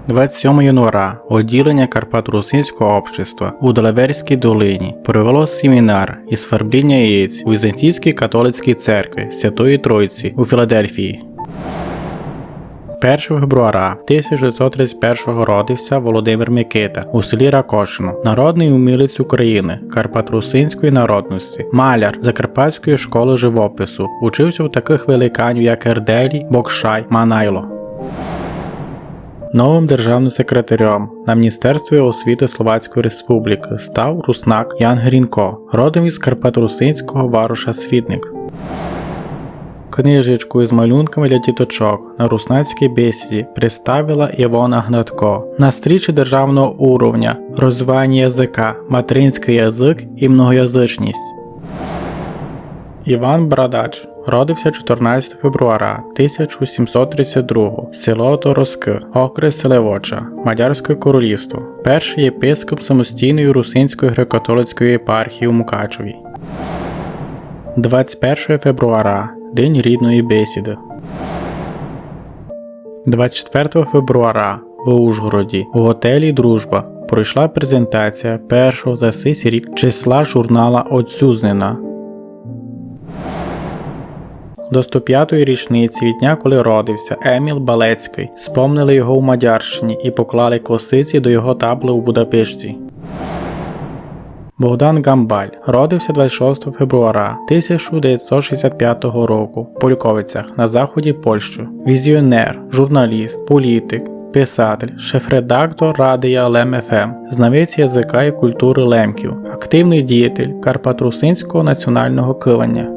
27 января відділення Карпато-Русинського общества у Делаверській долині провело семінар із фарбління яєць у Візантійській католицькій церкві Святої Тройці у Філадельфії. 1 февруара 1931 родився Володимир Микита у селі Ракошино, народний умілець України, карпато-русинської народності, маляр Закарпатської школи живопису, учився у таких великанів, як Ерделі, Бокшай, Манайло. Новим державним секретарем на Міністерстві освіти Словацької Республіки став руснак Ян Грінько, родом із карпато-русинського Варуша Свідник. Книжечку із малюнками для діточок на руснацькій бесіді представила Івона Гнатко. На стрічі державного уровня розвивання язика, материнський язик і многоязичність. Іван Бородач родився 14 февруара 1732, село Торозки, окres Селевоча, Мадярське королівство, перший єпископ самостійної русинської греко-католицької єпархії у Мукачеві. 21 февруара – День рідної бесіди. 24 февруара в Ужгороді у готелі «Дружба» пройшла презентація першого за цей рік числа журнала «Отцюзнина». До 105-ї річниці від дня, коли родився Еміл Балецький, спомнили його у Мадярщині і поклали косиці до його табли у Будапешті. Богдан Гамбаль родився 26 февруара 1965 року в Польковицях на заході Польщі. Візіонер, журналіст, політик, писатель, шеф-редактор радіо Лем-ФМ, знавець язика і культури лемків, активний діятель карпато-русинського національного кивання.